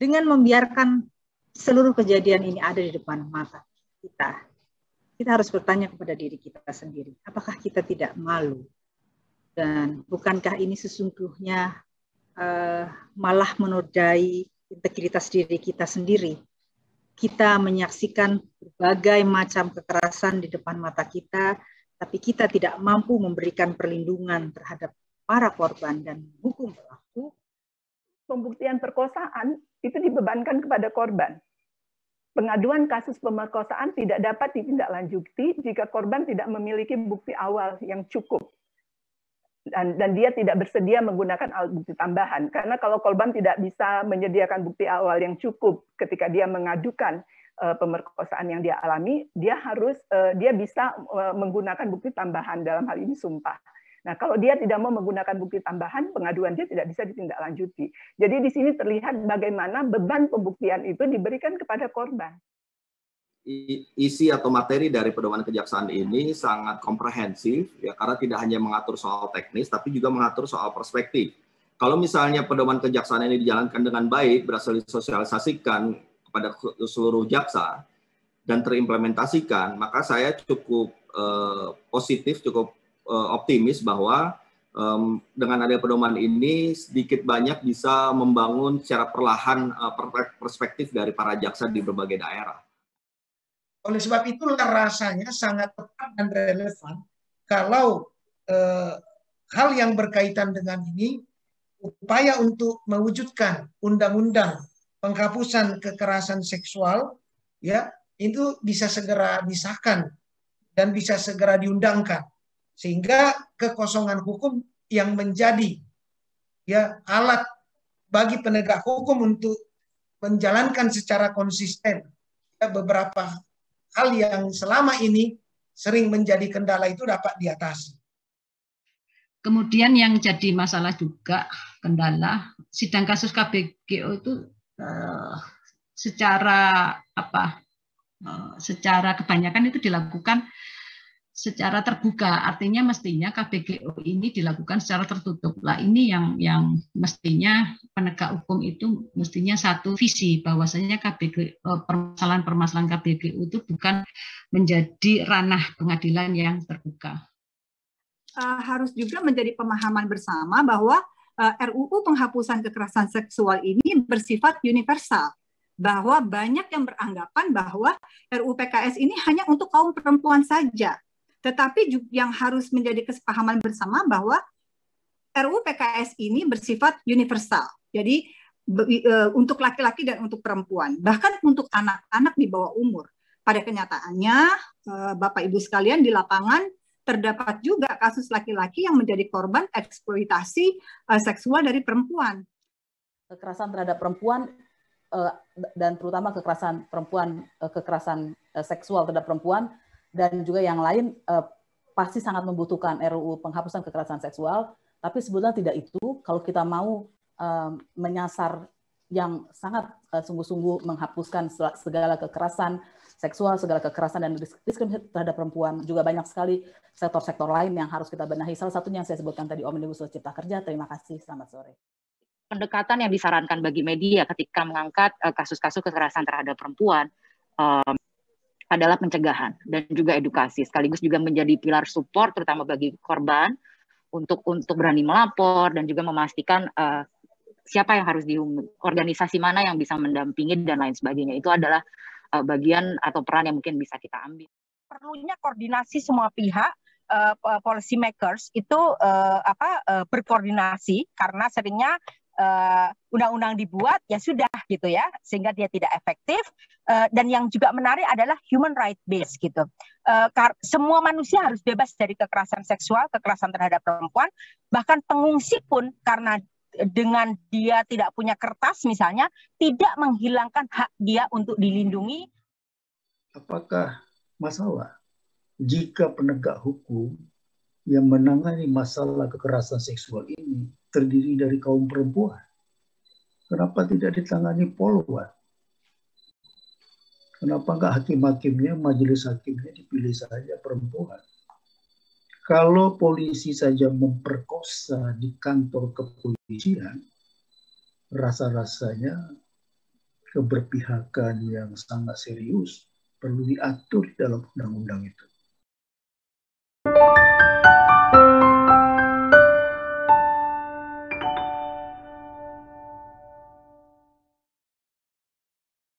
dengan membiarkan seluruh kejadian ini ada di depan mata kita. Kita harus bertanya kepada diri kita sendiri, apakah kita tidak malu? Dan bukankah ini sesungguhnya malah menodai integritas diri kita sendiri? Kita menyaksikan berbagai macam kekerasan di depan mata kita, tapi kita tidak mampu memberikan perlindungan terhadap para korban dan hukum pelaku. Pembuktian perkosaan itu dibebankan kepada korban. Pengaduan kasus pemerkosaan tidak dapat ditindaklanjuti jika korban tidak memiliki bukti awal yang cukup. Dan dia tidak bersedia menggunakan alat bukti tambahan. Karena kalau korban tidak bisa menyediakan bukti awal yang cukup ketika dia mengadukan pemerkosaan yang dia alami, dia bisa menggunakan bukti tambahan, dalam hal ini sumpah. Nah, kalau dia tidak mau menggunakan bukti tambahan, pengaduan dia tidak bisa ditindaklanjuti. Jadi di sini terlihat bagaimana beban pembuktian itu diberikan kepada korban. Isi atau materi dari pedoman kejaksaan ini sangat komprehensif, ya, karena tidak hanya mengatur soal teknis, tapi juga mengatur soal perspektif. Kalau misalnya pedoman kejaksaan ini dijalankan dengan baik, berhasil disosialisasikan kepada seluruh jaksa, dan terimplementasikan, maka saya cukup positif, cukup optimis bahwa dengan adanya pedoman ini sedikit banyak bisa membangun secara perlahan perspektif dari para jaksa di berbagai daerah. Oleh sebab itulah rasanya sangat tepat dan relevan kalau hal yang berkaitan dengan ini, upaya untuk mewujudkan undang-undang penghapusan kekerasan seksual, ya, itu bisa segera disahkan dan bisa segera diundangkan, sehingga kekosongan hukum yang menjadi, ya, alat bagi penegak hukum untuk menjalankan secara konsisten, ya, beberapa hal yang selama ini sering menjadi kendala itu dapat diatasi. Kemudian yang jadi masalah juga kendala sidang kasus KBGO itu secara kebanyakan itu dilakukan secara terbuka, artinya mestinya KBGO ini dilakukan secara tertutup. Lah ini yang mestinya penegak hukum itu mestinya satu visi, bahwasanya permasalahan-permasalahan KBGO itu bukan menjadi ranah pengadilan yang terbuka. Harus juga menjadi pemahaman bersama bahwa RUU penghapusan kekerasan seksual ini bersifat universal, bahwa banyak yang beranggapan bahwa RUU PKS ini hanya untuk kaum perempuan saja. Tetapi yang harus menjadi kesepahaman bersama bahwa RUU PKS ini bersifat universal. Jadi untuk laki-laki dan untuk perempuan, bahkan untuk anak-anak di bawah umur. Pada kenyataannya, Bapak Ibu sekalian, di lapangan terdapat juga kasus laki-laki yang menjadi korban eksploitasi seksual dari perempuan. Kekerasan terhadap perempuan dan terutama kekerasan seksual terhadap perempuan dan juga yang lain pasti sangat membutuhkan RUU penghapusan kekerasan seksual, tapi sebetulnya tidak itu kalau kita mau menyasar yang sangat sungguh-sungguh menghapuskan segala kekerasan seksual, segala kekerasan dan diskriminasi terhadap perempuan. Juga banyak sekali sektor-sektor lain yang harus kita benahi. Salah satunya yang saya sebutkan tadi, Omnibus Law Cipta Kerja. Terima kasih, selamat sore. Pendekatan yang disarankan bagi media ketika mengangkat kasus-kasus kekerasan terhadap perempuan adalah pencegahan dan juga edukasi, sekaligus juga menjadi pilar support terutama bagi korban untuk berani melapor dan juga memastikan siapa yang harus organisasi mana yang bisa mendampingi dan lain sebagainya. Itu adalah bagian atau peran yang mungkin bisa kita ambil. Perlunya koordinasi semua pihak, policy makers itu berkoordinasi, karena seringnya undang-undang dibuat ya sudah gitu ya, sehingga dia tidak efektif. Dan yang juga menarik adalah human right based gitu. Semua manusia harus bebas dari kekerasan seksual, kekerasan terhadap perempuan. Bahkan pengungsi pun karena dengan dia tidak punya kertas misalnya, tidak menghilangkan hak dia untuk dilindungi. Apakah masalah jika penegak hukum yang menangani masalah kekerasan seksual ini terdiri dari kaum perempuan? Kenapa tidak ditangani polwan? Kenapa enggak hakim-hakimnya, majelis hakimnya dipilih saja perempuan? Kalau polisi saja memperkosa di kantor kepolisian, rasa-rasanya keberpihakan yang sangat serius perlu diatur dalam undang-undang itu.